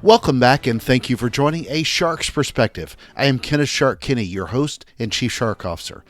Welcome back and thank you for joining A Shark's Perspective. I am Kenneth Shark Kinney, your host and Chief Shark Officer.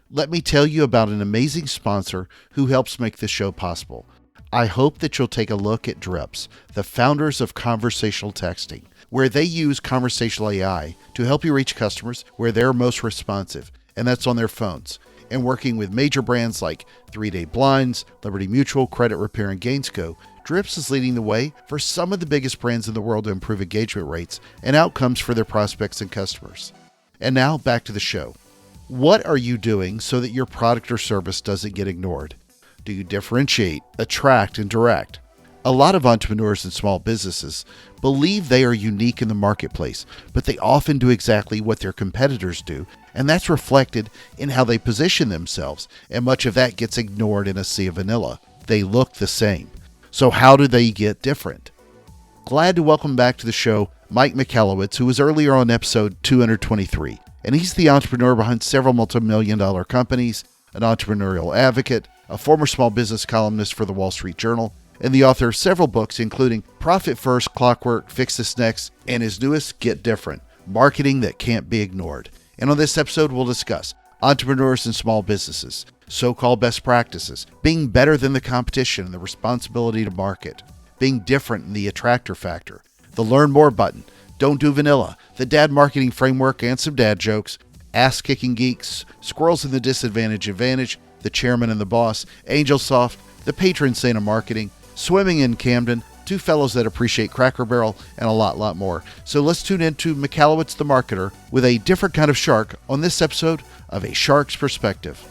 Let me tell you about an amazing sponsor who helps make this show possible. I hope that you'll take a look at Drips, the founders of conversational texting, where they use conversational AI to help you reach customers where they're most responsive, and that's on their phones. And working with major brands like 3-Day Blinds, Liberty Mutual, Credit Repair, and Gainsco, Drips is leading the way for some of the biggest brands in the world to improve engagement rates and outcomes for their prospects and customers. And now back to the show. What are you doing so that your product or service doesn't get ignored? Do you differentiate, attract, and direct? A lot of entrepreneurs and small businesses believe they are unique in the marketplace, but they often do exactly what their competitors do, and that's reflected in how they position themselves, and much of that gets ignored in a sea of vanilla. They look the same. So how do they get different? Glad to welcome back to the show Mike Michalowicz, who was earlier on episode 223. And he's the entrepreneur behind several multimillion-dollar companies, an entrepreneurial advocate, a former small business columnist for the Wall Street Journal, and the author of several books, including Profit First, Clockwork, Fix This Next, and his newest, Get Different, Marketing That Can't Be Ignored. And on this episode, we'll discuss entrepreneurs and small businesses, so-called best practices, being better than the competition and the responsibility to market, being different in the attractor factor, the learn more button, don't do vanilla, the dad marketing framework and some dad jokes, ass-kicking geeks, squirrels in the disadvantage advantage, the chairman and the boss, Angel Soft, the patron saint of marketing, swimming in Camden, two fellows that appreciate Cracker Barrel, and a lot more. So let's tune into Michalowicz the Marketer with a different kind of shark on this episode of A Shark's Perspective.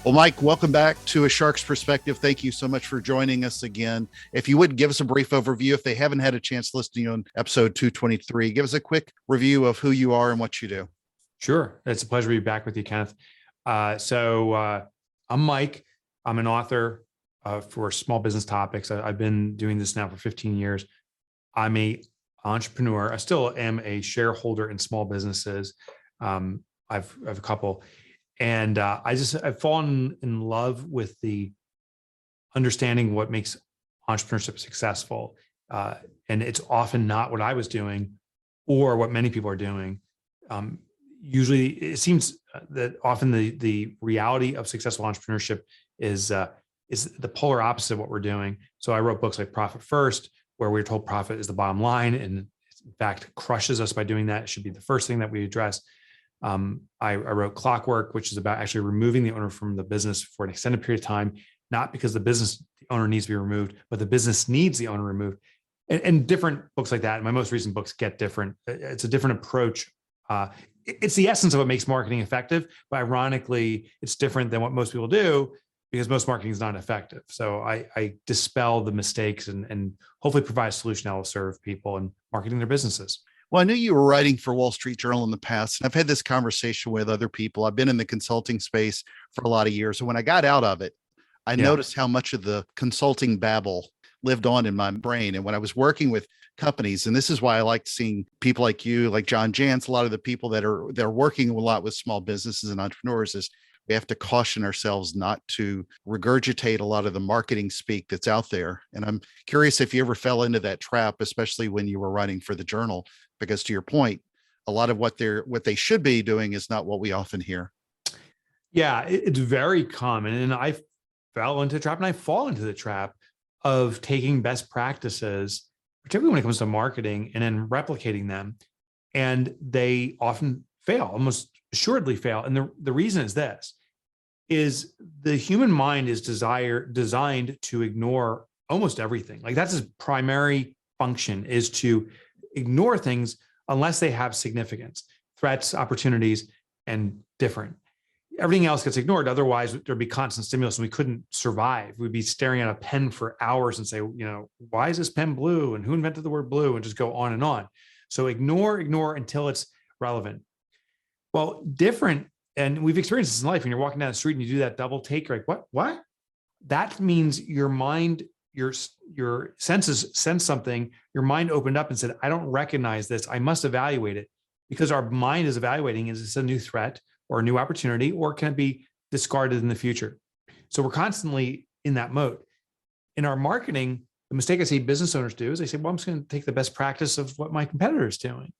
Well, Mike, welcome back to A Shark's Perspective. Thank you so much for joining us again. If you would give us a brief overview, if they haven't had a chance to listen to you on episode 223, give us a quick review of who you are and what you do. Sure. It's a pleasure to be back with you, Kenneth. I'm Mike. I'm an author for small business topics. I've been doing this now for 15 years. I'm an entrepreneur. I still am a shareholder in small businesses. I've a couple. And I've fallen in love with the understanding what makes entrepreneurship successful. And it's often not what I was doing or what many people are doing. Usually it seems that often the reality of successful entrepreneurship is the polar opposite of what we're doing. So I wrote books like Profit First, where we're told profit is the bottom line, and in fact crushes us by doing that. It should be the first thing that we address. I wrote Clockwork, which is about actually removing the owner from the business for an extended period of time, not because the owner needs to be removed, but the business needs the owner removed. And different books like that. And my most recent books, Get Different. It's a different approach. It's the essence of what makes marketing effective, but ironically, it's different than what most people do because most marketing is not effective. So I dispel the mistakes and hopefully provide a solution that will serve people in marketing their businesses. Well, I knew you were writing for Wall Street Journal in the past, and I've had this conversation with other people. I've been in the consulting space for a lot of years. And when I got out of it, I noticed how much of the consulting babble lived on in my brain. And when I was working with companies, and this is why I like seeing people like you, like John Jantz, a lot of the people they're working a lot with small businesses and entrepreneurs, is we have to caution ourselves not to regurgitate a lot of the marketing speak that's out there. And I'm curious if you ever fell into that trap, especially when you were writing for the journal, because to your point, a lot of what they should be doing is not what we often hear. Yeah, it's very common. And I fell into the trap, and I fall into the trap of taking best practices, particularly when it comes to marketing, and then replicating them. And they often fail, almost assuredly fail. And the reason is this, is the human mind is designed to ignore almost everything. Like that's its primary function, is to ignore things unless they have significance, threats, opportunities, and different. Everything else gets ignored. Otherwise, there'd be constant stimulus and we couldn't survive. We'd be staring at a pen for hours and say, why is this pen blue? And who invented the word blue? And just go on and on. So ignore until it's relevant. Well, different, and we've experienced this in life. When you're walking down the street and you do that double take, you're like, what? That means your mind, your senses sense something. Your mind opened up and said, I don't recognize this. I must evaluate it, because our mind is evaluating, is this a new threat or a new opportunity, or can it be discarded in the future? So we're constantly in that mode. in our marketing, the mistake I see business owners do is they say, well, I'm just going to take the best practice of what my competitor is doing.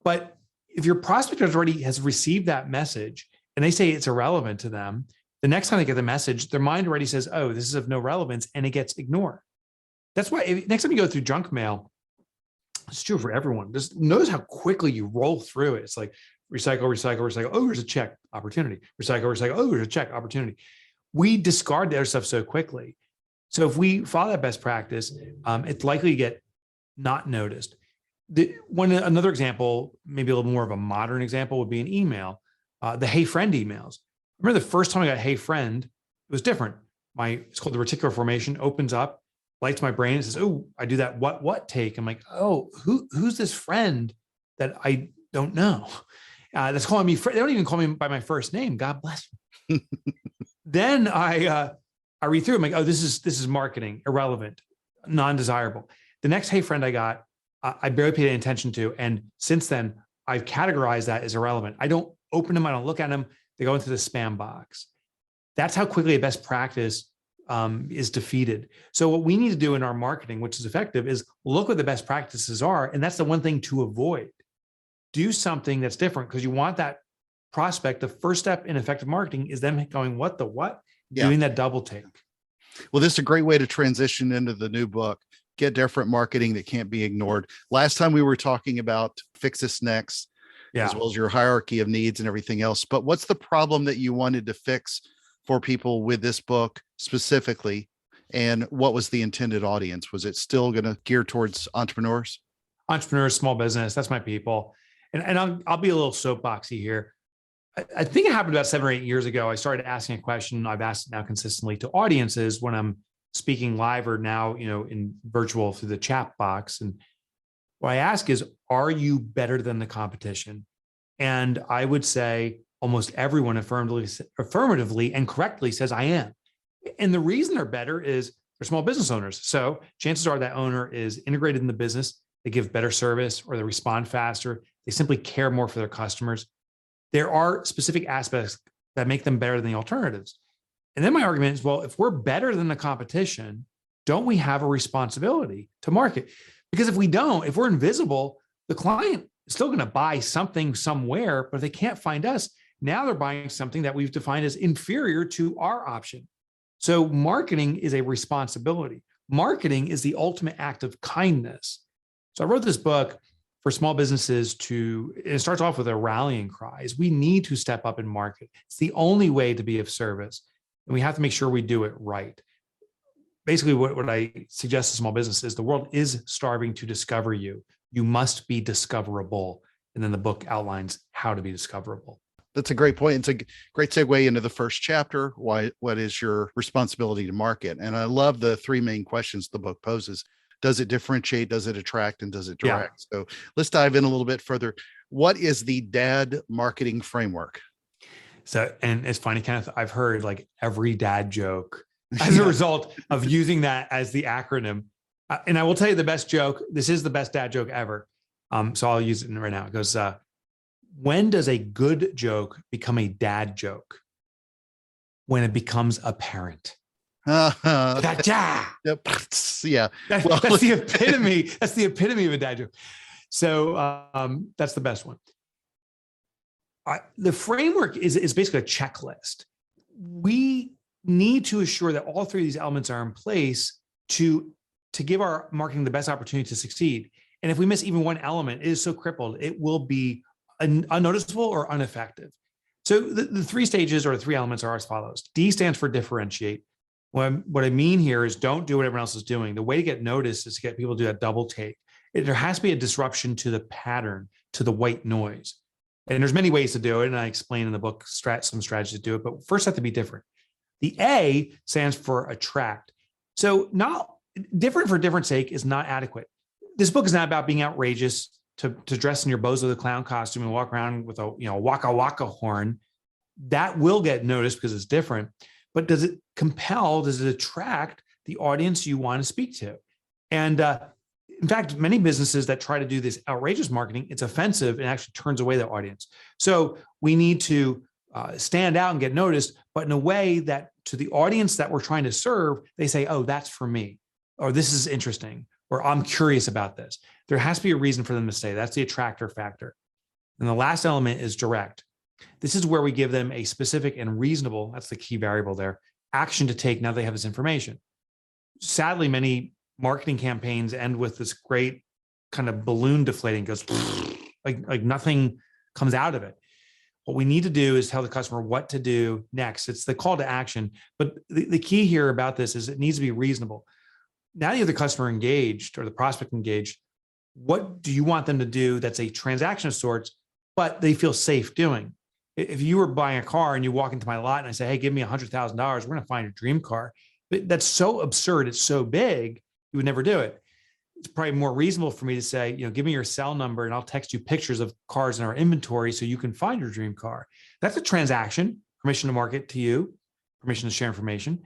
But if your prospect already has received that message and they say it's irrelevant to them, the next time they get the message, their mind already says, oh, this is of no relevance, and it gets ignored. That's why next time you go through junk mail, it's true for everyone. Just notice how quickly you roll through it. It's like recycle, recycle, recycle. Oh, there's a check, opportunity. Recycle, recycle. Oh, there's a check, opportunity. We discard the other stuff so quickly. So if we follow that best practice, it's likely to get not noticed. Another example, maybe a little more of a modern example, would be an email, the Hey Friend emails. I remember the first time I got Hey Friend, it was different. It's called the reticular formation, opens up, lights my brain and says, oh, I do that what take. I'm like, oh, who's this friend that I don't know? That's calling me, they don't even call me by my first name. God bless me. Then I read through, I'm like, oh, this is marketing, irrelevant, non-desirable. The next Hey Friend I got, I barely paid any attention to. And since then, I've categorized that as irrelevant. I don't open them, I don't look at them. They go into the spam box. That's how quickly a best practice is defeated. So what we need to do in our marketing, which is effective, is look what the best practices are. And that's the one thing to avoid. Do something that's different, because you want that prospect. The first step in effective marketing is them going, what the what? Yeah. Doing that double take. Well, this is a great way to transition into the new book, Get Different Marketing That Can't Be Ignored. Last time we were talking about Fix This Next, as well as your hierarchy of needs and everything else. But what's the problem that you wanted to fix for people with this book specifically? And what was the intended audience? Was it still going to gear towards entrepreneurs? Entrepreneurs, small business, that's my people. And I'll be a little soapboxy here. I think it happened about 7 or 8 years ago. I started asking a question I've asked now consistently to audiences when I'm speaking live or now, in virtual through the chat box. And what I ask is, are you better than the competition? And I would say almost everyone affirmatively and correctly says, I am. And the reason they're better is they're small business owners. So chances are that owner is integrated in the business. They give better service, or they respond faster. They simply care more for their customers. There are specific aspects that make them better than the alternatives. And then my argument is, well, if we're better than the competition, don't we have a responsibility to market? Because if we don't, if we're invisible, the client is still going to buy something somewhere, but if they can't find us, now they're buying something that we've defined as inferior to our option. So marketing is a responsibility. Marketing is the ultimate act of kindness. So I wrote this book for small businesses it starts off with a rallying cry. We need to step up and market. It's the only way to be of service. And we have to make sure we do it right. Basically, what I suggest to small businesses is the world is starving to discover you. You must be discoverable. And then the book outlines how to be discoverable. That's a great point. It's a great segue into the first chapter. What is your responsibility to market? And I love the 3 main questions the book poses. Does it differentiate? Does it attract? And does it direct? Yeah. So let's dive in a little bit further. What is the dad marketing framework? So, and it's funny, Kenneth, I've heard like every dad joke as a result of using that as the acronym. And I will tell you the best joke. This is the best dad joke ever. So I'll use it right now. It goes, when does a good joke become a dad joke? When it becomes apparent. Yep. Yeah. That's the epitome. That's the epitome of a dad joke. So that's the best one. The framework is basically a checklist. We need to assure that all 3 of these elements are in place to give our marketing the best opportunity to succeed. And if we miss even one element, it is so crippled, it will be unnoticeable or ineffective. So the 3 stages or the 3 elements are as follows. D stands for differentiate. What I mean here is don't do what everyone else is doing. The way to get noticed is to get people to do that double take. There has to be a disruption to the pattern, to the white noise. And there's many ways to do it. And I explain in the book some strategies to do it, but first have to be different. The A stands for attract. So not different for different sake is not adequate. This book is not about being outrageous, to dress in your Bozo the Clown costume and walk around with a waka waka horn. That will get noticed because it's different. But does it compel, does it attract the audience you want to speak to? And in fact, many businesses that try to do this outrageous marketing, it's offensive and actually turns away the audience. So we need to stand out and get noticed, but in a way that to the audience that we're trying to serve, they say, oh, that's for me, or this is interesting, or I'm curious about this. There has to be a reason for them to stay. That's the attractor factor. And the last element is direct. This is where we give them a specific and reasonable, that's the key variable there, action to take now they have this information. Sadly, many marketing campaigns end with this great kind of balloon deflating, goes like nothing comes out of it. What we need to do is tell the customer what to do next. It's the call to action. But the key here about this is it needs to be reasonable. Now you have the customer engaged or the prospect engaged. What do you want them to do that's a transaction of sorts, but they feel safe doing? If you were buying a car and you walk into my lot and I say, hey, give me $100,000, we're going to find your dream car. That's so absurd. It's so big, you would never do it. It's probably more reasonable for me to say, give me your cell number and I'll text you pictures of cars in our inventory so you can find your dream car. That's a transaction, permission to market to you, permission to share information.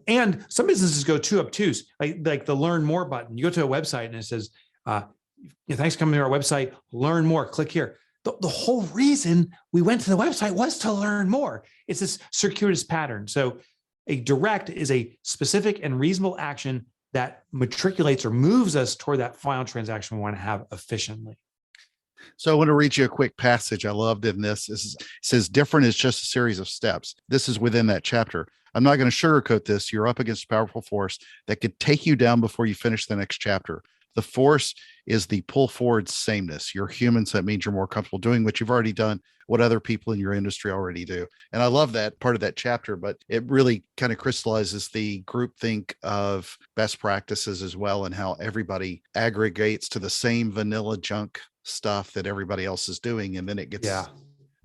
And some businesses go too obtuse, like the learn more button. You go to a website and it says, thanks for coming to our website, learn more, click here. The whole reason we went to the website was to learn more. It's this circuitous pattern. So a direct is a specific and reasonable action that matriculates or moves us toward that final transaction we want to have efficiently. So I want to read you a quick passage I loved in this. It says, different is just a series of steps. This is within that chapter. I'm not going to sugarcoat this. You're up against a powerful force that could take you down before you finish the next chapter. The force is the pull forward sameness. You're human, so that means you're more comfortable doing what you've already done, what other people in your industry already do. And I love that part of that chapter, but it really kind of crystallizes the groupthink of best practices as well, and how everybody aggregates to the same vanilla junk stuff that everybody else is doing. And then it gets,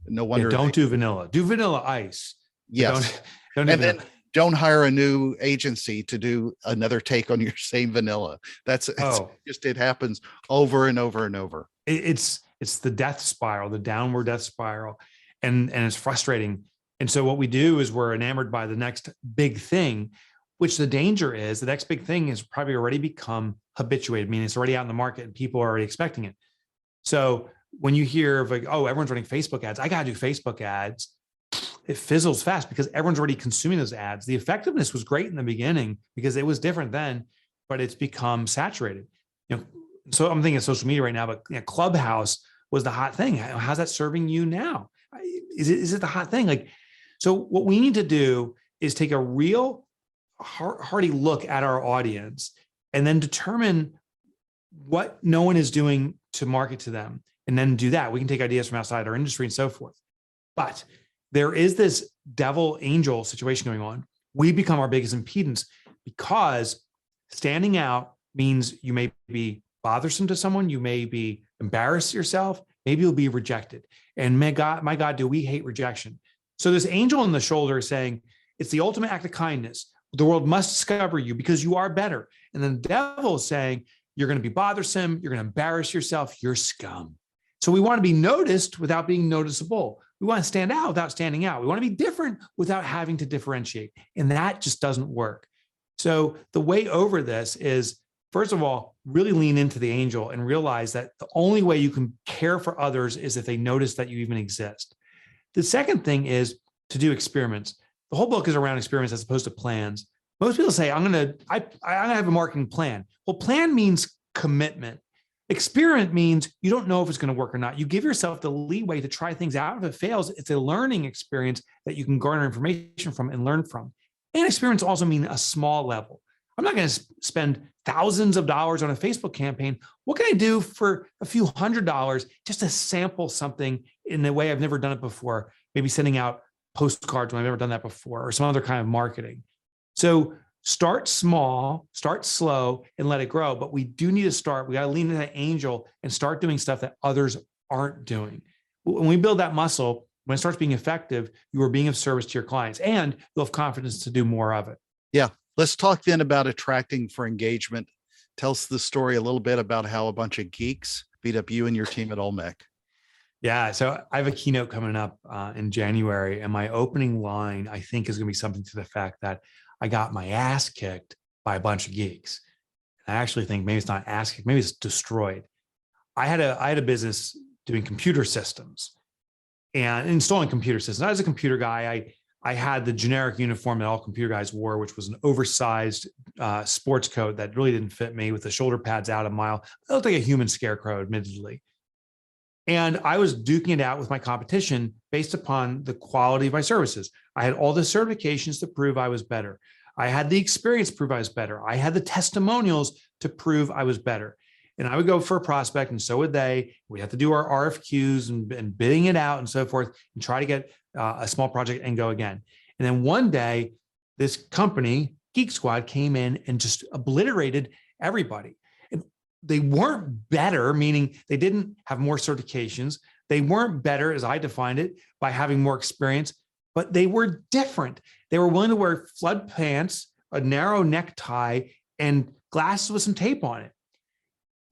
no wonder. Don't do vanilla, do vanilla ice. Yes. Don't do and vanilla. Then don't hire a new agency to do another take on your same vanilla. It happens over and over and over. It's the death spiral, the downward death spiral. And it's frustrating. And so what we do is we're enamored by the next big thing, which the danger is the next big thing has probably already become habituated, meaning it's already out in the market and people are already expecting it. So when you hear of like, oh, everyone's running Facebook ads, I got to do Facebook ads. It fizzles fast because everyone's already consuming those ads. The effectiveness was great in the beginning because it was different then, but it's become saturated. So I'm thinking of social media right now, but Clubhouse was the hot thing. How's that serving you now? Is it the hot thing? So what we need to do is take a real hearty look at our audience and then determine what no one is doing to market to them. And then do that. We can take ideas from outside our industry and so forth. But there is this devil angel situation going on. We become our biggest impedance because standing out means you may be bothersome to someone. You may be embarrassed yourself. Maybe you'll be rejected. And my God, do we hate rejection? So this angel on the shoulder is saying, it's the ultimate act of kindness. The world must discover you because you are better. And then the devil is saying, you're going to be bothersome. You're going to embarrass yourself. You're scum. So we want to be noticed without being noticeable. We want to stand out without standing out. We want to be different without having to differentiate. And that just doesn't work. So the way over this is, first of all, really lean into the angel and realize that the only way you can care for others is if they notice that you even exist. The second thing is to do experiments. The whole book is around experiments as opposed to plans. Most people say, I'm going to have a marketing plan. Well, plan means commitment. Experiment means you don't know if it's going to work or not. You give yourself the leeway to try things out. If it fails, it's a learning experience that you can garner information from and learn from. And experiments also mean a small level. I'm not going to spend thousands of dollars on a Facebook campaign. What can I do for a few $100s just to sample something in a way I've never done it before? Maybe sending out postcards when I've never done that before, or some other kind of marketing. So start small, start slow, and let it grow. But we do need to start. We got to lean into that angel and start doing stuff that others aren't doing. When we build that muscle, when it starts being effective, you are being of service to your clients and you'll have confidence to do more of it. Yeah. Let's talk then about attracting for engagement. Tell us the story a little bit about how a bunch of geeks beat up you and your team at Olmec. Yeah. So I have a keynote coming up in January, and my opening line, I think, is going to be something to the fact that I got my ass kicked by a bunch of geeks. And I actually think maybe it's not ass kicked, maybe it's destroyed. I had a business doing computer systems. and installing computer systems. I was a computer guy. I had the generic uniform that all computer guys wore, which was an oversized sports coat that really didn't fit me, with the shoulder pads out a mile. I looked like a human scarecrow, admittedly. And I was duking it out with my competition based upon the quality of my services. I had all the certifications to prove I was better. I had the experience to prove I was better. I had the testimonials to prove I was better. And I would go for a prospect, and so would they. We have to do our RFQs and bidding it out and so forth, and try to get a small project and go again. And then one day, this company, Geek Squad, came in and just obliterated everybody. And they weren't better, meaning they didn't have more certifications. They weren't better, as I defined it, by having more experience, but they were different. They were willing to wear flood pants, a narrow necktie, and glasses with some tape on it.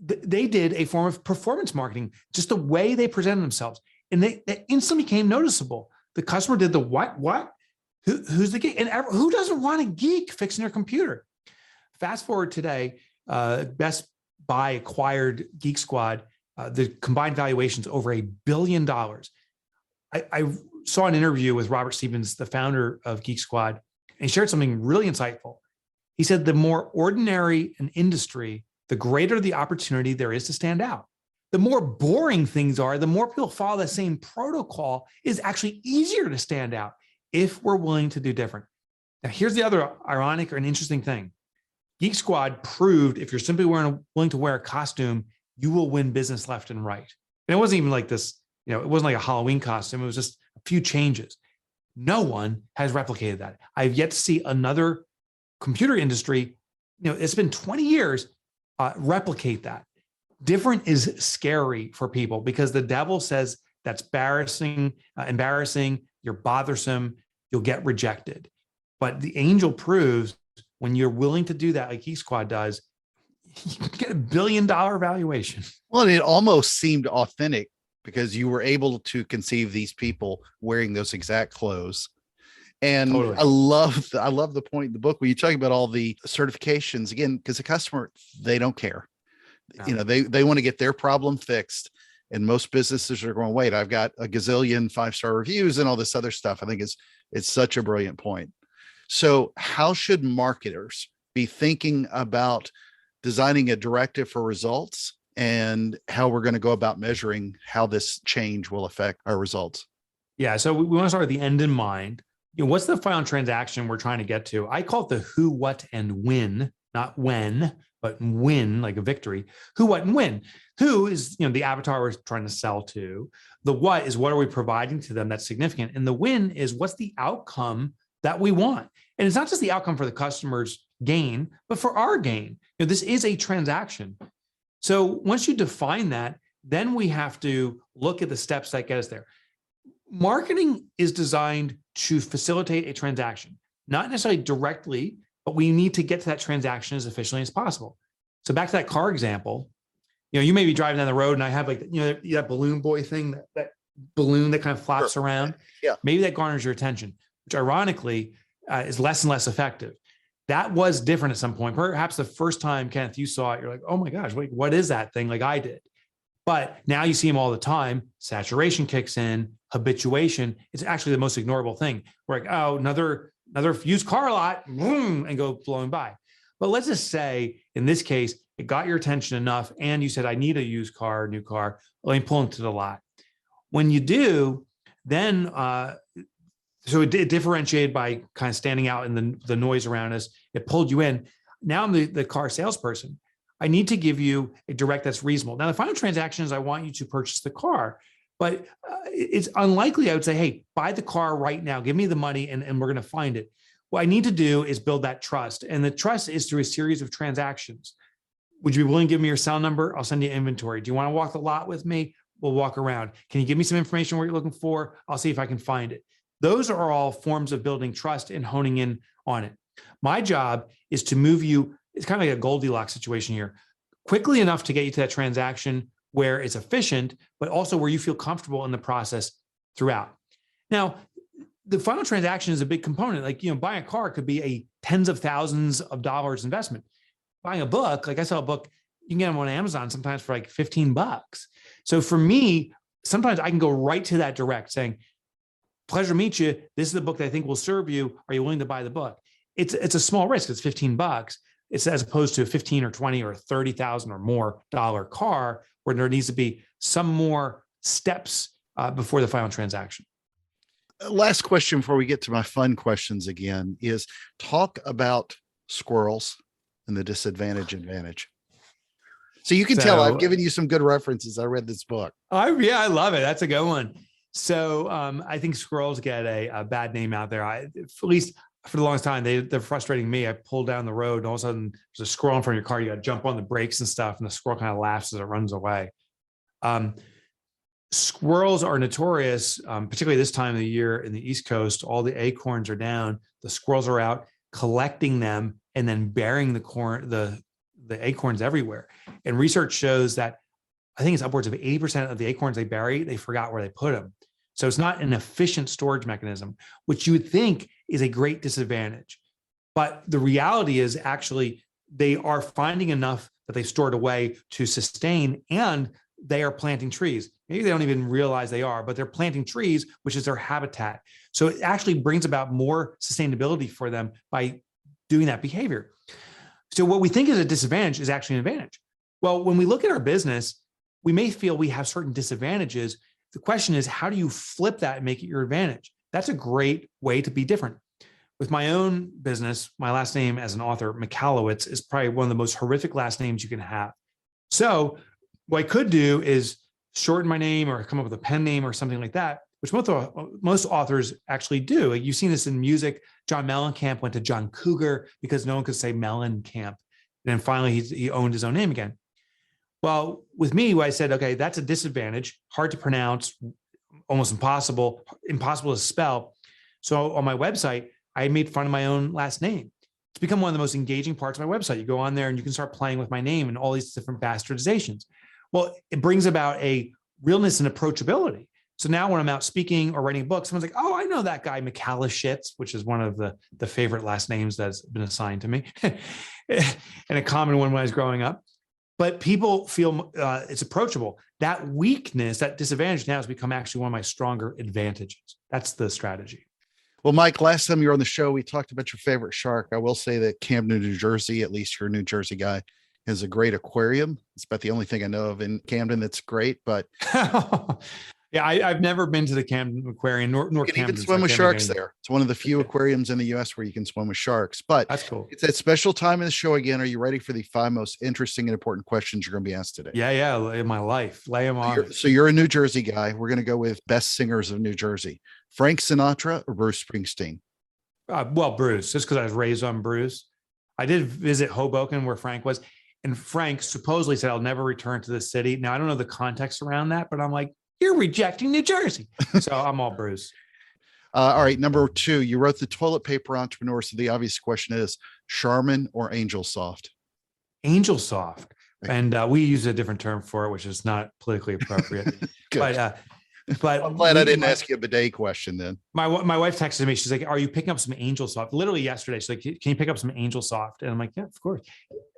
They did a form of performance marketing, just the way they presented themselves. And they instantly became noticeable. The customer did the what? Who's the geek? And who doesn't want a geek fixing their computer? Fast forward today, Best Buy acquired Geek Squad. The combined valuation's over $1 billion. I saw an interview with Robert Stevens, the founder of Geek Squad, and he shared something really insightful. He said, the more ordinary an industry, the greater the opportunity there is to stand out. The more boring things are, the more people follow the same protocol, is actually easier to stand out if we're willing to do different. Now, here's the other ironic or an interesting thing. Geek Squad proved if you're simply willing to wear a costume, you will win business left and right. And it wasn't even like this, it wasn't like a Halloween costume. It was just a few changes. No one has replicated that. I've yet to see another computer industry, it's been 20 years, replicate that. Different is scary for people because the devil says that's embarrassing, you're bothersome, you'll get rejected. But the angel proves when you're willing to do that, like Geek Squad does, you can get $1 billion valuation. Well, it almost seemed authentic because you were able to conceive these people wearing those exact clothes. And totally. I love the point in the book where you talk about all the certifications again, because the customer, they don't care. No. They want to get their problem fixed. And most businesses are going, wait, I've got a gazillion 5-star reviews and all this other stuff. I think it's such a brilliant point. So how should marketers be thinking about designing a directive for results and how we're going to go about measuring how this change will affect our results? Yeah. So we want to start with the end in mind. What's the final transaction we're trying to get to? I call it the who, what, and when, not when, but win, like a victory. Who, what, and when. Who is, the avatar we're trying to sell to. The what is what are we providing to them that's significant. And the win is what's the outcome that we want. And it's not just the outcome for the customer's gain, but for our gain. This is a transaction. So once you define that, then we have to look at the steps that get us there. Marketing is designed to facilitate a transaction, not necessarily directly, but we need to get to that transaction as efficiently as possible. So back to that car example, you may be driving down the road and I have that balloon boy thing, that balloon that kind of flaps around. Yeah. Maybe that garners your attention, which ironically is less and less effective. That was different at some point. Perhaps the first time, Kenneth, you saw it, you're like, oh my gosh, wait, what is that thing? Like I did. But now you see them all the time. Saturation kicks in, habituation. It's actually the most ignorable thing. We're like, oh, another used car lot, and go blowing by. But let's just say, in this case, it got your attention enough, and you said, I need a used car, new car. Let me pull into the lot. When you do, then, so it differentiated by kind of standing out in the noise around us. It pulled you in. Now I'm the car salesperson. I need to give you a direct that's reasonable. Now, the final transaction is I want you to purchase the car, but it's unlikely I would say, hey, buy the car right now, give me the money and we're going to find it. What I need to do is build that trust. And the trust is through a series of transactions. Would you be willing to give me your cell number? I'll send you inventory. Do you want to walk the lot with me? We'll walk around. Can you give me some information what you're looking for? I'll see if I can find it. Those are all forms of building trust and honing in on it. My job is to move you. It's kind of like a Goldilocks situation here, quickly enough to get you to that transaction where it's efficient, but also where you feel comfortable in the process throughout. Now, the final transaction is a big component. Like, buying a car could be a tens of thousands of dollars investment. Buying a book, like I sell a book, you can get them on Amazon sometimes for like $15. So for me, sometimes I can go right to that direct saying, pleasure to meet you. This is the book that I think will serve you. Are you willing to buy the book? It's a small risk. It's $15. It's as opposed to a 15 or 20 or 30,000 or more dollar car where there needs to be some more steps before the final transaction. Last question before we get to my fun questions again is talk about squirrels and the advantage. So you can tell I've given you some good references. I read this book. I love it. That's a good one. So I think squirrels get a bad name out there. At least for the longest time, they're frustrating me. I pull down the road and all of a sudden there's a squirrel in front of your car. You got to jump on the brakes and stuff. And the squirrel kind of laughs as it runs away. Squirrels are notorious, particularly this time of the year in the East Coast. All the acorns are down. The squirrels are out collecting them and then burying the acorns everywhere. And research shows that I think it's upwards of 80% of the acorns they bury, they forgot where they put them. So it's not an efficient storage mechanism, which you would think is a great disadvantage. But the reality is actually they are finding enough that they've stored away to sustain, and they are planting trees. Maybe they don't even realize they are, but they're planting trees, which is their habitat. So it actually brings about more sustainability for them by doing that behavior. So what we think is a disadvantage is actually an advantage. Well, when we look at our business, we may feel we have certain disadvantages. The question is, how do you flip that and make it your advantage? That's a great way to be different. With my own business, my last name as an author, Michalowicz, is probably one of the most horrific last names you can have. So what I could do is shorten my name or come up with a pen name or something like that, which most authors actually do. Like you've seen this in music. John Mellencamp went to John Cougar because no one could say Mellencamp. And then finally he owned his own name again. Well, with me, I said, okay, that's a disadvantage, hard to pronounce, almost impossible to spell. So on my website, I made fun of my own last name. It's become one of the most engaging parts of my website. You go on there and you can start playing with my name and all these different bastardizations. Well, it brings about a realness and approachability. So now when I'm out speaking or writing books, someone's like, oh, I know that guy, Michalowicz, which is one of the favorite last names that's been assigned to me and a common one when I was growing up. But people feel it's approachable. That weakness, that disadvantage now has become actually one of my stronger advantages. That's the strategy. Well, Mike, last time you were on the show, we talked about your favorite shark. I will say that Camden, New Jersey, at least you're a New Jersey guy, has a great aquarium. It's about the only thing I know of in Camden that's great, but yeah, I've never been to the Camden Aquarium, nor you can Camden. even swim with sharks there. It's one of the few aquariums in the U.S. where you can swim with sharks. But that's cool. It's that special time in the show again. Are you ready for the 5 most interesting and important questions you're going to be asked today? Yeah, in my life. Lay them on. So you're a New Jersey guy. We're going to go with best singers of New Jersey. Frank Sinatra or Bruce Springsteen? Well, Bruce, just because I was raised on Bruce. I did visit Hoboken where Frank was. And Frank supposedly said, I'll never return to the city. Now, I don't know the context around that, but I'm like, you're rejecting New Jersey. So I'm all Bruce. All right. Number 2, you wrote The Toilet Paper Entrepreneur. So the obvious question is Charmin or Angel Soft? Angel Soft. And we use a different term for it, which is not politically appropriate. But I'm glad I didn't ask you a bidet question then. My wife texted me. She's like, are you picking up some Angel Soft? Literally yesterday. She's like, can you pick up some Angel Soft? And I'm like, yeah, of course.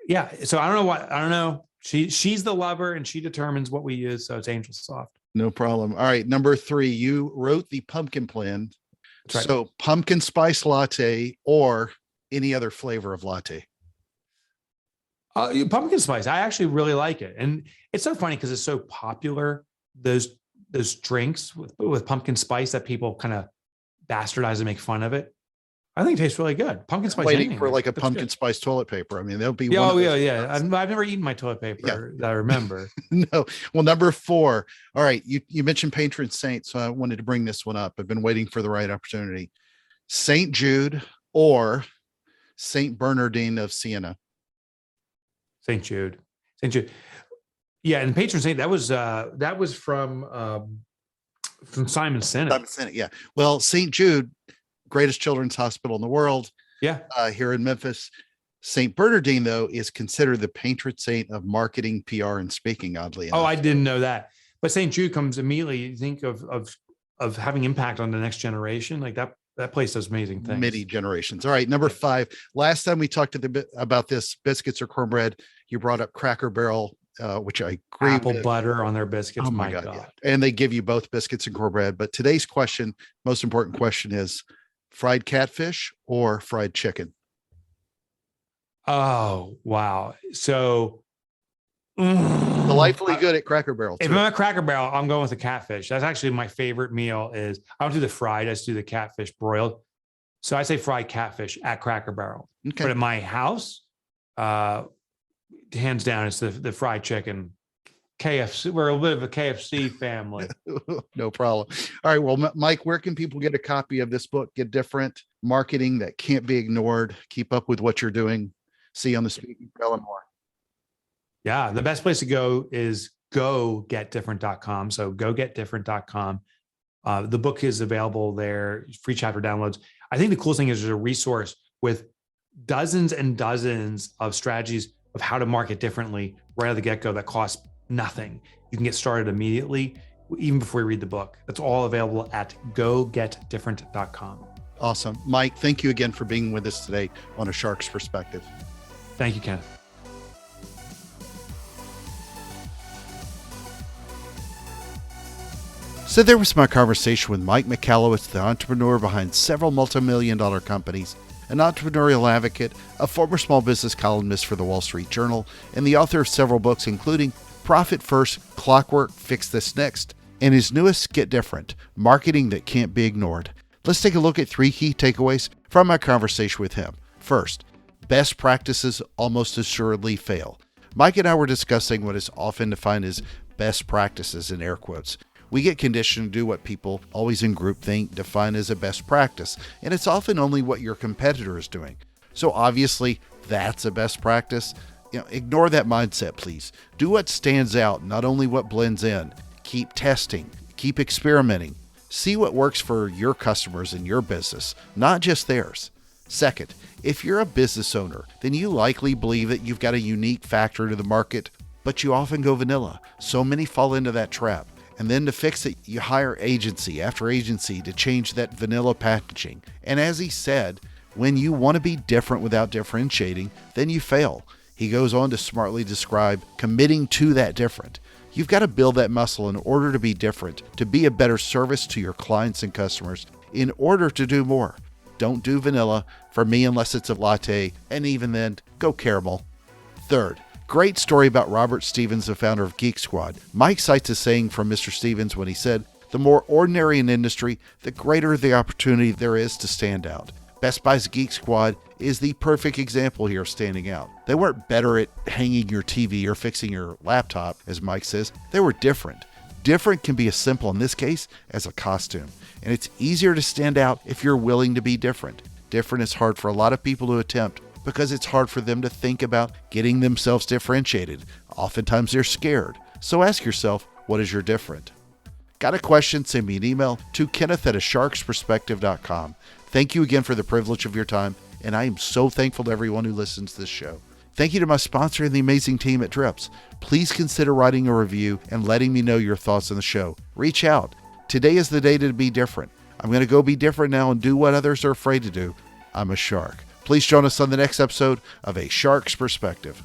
Yeah. So I don't know. She's the lover and she determines what we use. So it's Angel Soft. No problem. All right. Number 3, you wrote The Pumpkin Plan. Right. So pumpkin spice latte or any other flavor of latte? Pumpkin spice. I actually really like it. And it's so funny because it's so popular. Those drinks with pumpkin spice that people kind of bastardize and make fun of it. I think it tastes really good. Pumpkin spice. Waiting for like a pumpkin spice toilet paper. I mean, there'll be. Yeah. I've never eaten my toilet paper that I remember. No. Well, number 4. All right. You mentioned patron saint, so I wanted to bring this one up. I've been waiting for the right opportunity. St. Jude or St. Bernardine of Siena? St. Jude. Yeah, and patron saint, that was from Simon Sinek. Simon Sinek, yeah. Well, St. Jude, greatest children's hospital in the world. Yeah. Here in Memphis. St. Bernardine, though, is considered the patron saint of marketing, PR, and speaking, oddly enough. Oh, I didn't know that. But St. Jude comes immediately. You think of having impact on the next generation. Like that place does amazing things. Many generations. All right. Number 5. Last time we talked about this, biscuits or cornbread, you brought up Cracker Barrel which I agree Apple with. butter on their biscuits. Oh my My God. God. Yeah. And they give you both biscuits and cornbread. But today's question, most important question is fried catfish or fried chicken? Oh, wow. So Delightfully good at Cracker Barrel if too. I'm at Cracker Barrel, I'm going with the catfish. That's actually my favorite meal. Is I don't do the fried, I just do the catfish broiled. So I say fried catfish at Cracker Barrel. Okay. But at my house, hands down, it's the fried chicken. KFC. We're a bit of a KFC family. No problem. All right. Well, Mike, where can people get a copy of this book? Get Different, marketing that can't be ignored. Keep up with what you're doing. See you on the speaking trail and more. Yeah. The best place to go is gogetdifferent.com. So gogetdifferent.com. The book is available there, free chapter downloads. I think the coolest thing is there's a resource with dozens and dozens of strategies of how to market differently right out of the get-go that costs nothing. You can get started immediately, even before you read the book. That's all available at gogetdifferent.com. Awesome. Mike, thank you again for being with us today on A Shark's Perspective. Thank you, Kenneth. So there was my conversation with Mike Michalowicz, the entrepreneur behind several multi-million-dollar companies, an entrepreneurial advocate, a former small business columnist for the Wall Street Journal, and the author of several books, including Profit First, Clockwork, Fix This Next, and his newest, Get Different, Marketing That Can't Be Ignored. Let's take a look at 3 key takeaways from my conversation with him. First, best practices almost assuredly fail. Mike and I were discussing what is often defined as best practices in air quotes. We get conditioned to do what people, always in groupthink, define as a best practice, and it's often only what your competitor is doing. So obviously, that's a best practice. Ignore that mindset, please. Do what stands out, not only what blends in. Keep testing, keep experimenting. See what works for your customers and your business, not just theirs. Second, if you're a business owner, then you likely believe that you've got a unique factor to the market, but you often go vanilla. So many fall into that trap. And then to fix it, you hire agency after agency to change that vanilla packaging. And as he said, when you want to be different without differentiating, then you fail. He goes on to smartly describe committing to that different. You've got to build that muscle in order to be different, to be a better service to your clients and customers, in order to do more. Don't do vanilla, for me, unless it's a latte, and even then, go caramel. Third, great story about Robert Stevens, the founder of Geek Squad. Mike cites a saying from Mr. Stevens when he said, "The more ordinary an industry, the greater the opportunity there is to stand out." Best Buy's Geek Squad is the perfect example here of standing out. They weren't better at hanging your TV or fixing your laptop, as Mike says. They were different. Different can be as simple in this case as a costume. And it's easier to stand out if you're willing to be different. Different is hard for a lot of people to attempt, because it's hard for them to think about getting themselves differentiated. Oftentimes they're scared. So ask yourself, what is your different? Got a question? Send me an email to kenneth@asharksperspective.com. Thank you again for the privilege of your time, and I am so thankful to everyone who listens to this show. Thank you to my sponsor and the amazing team at Drips. Please consider writing a review and letting me know your thoughts on the show. Reach out. Today is the day to be different. I'm going to go be different now and do what others are afraid to do. I'm a shark. Please join us on the next episode of A Shark's Perspective.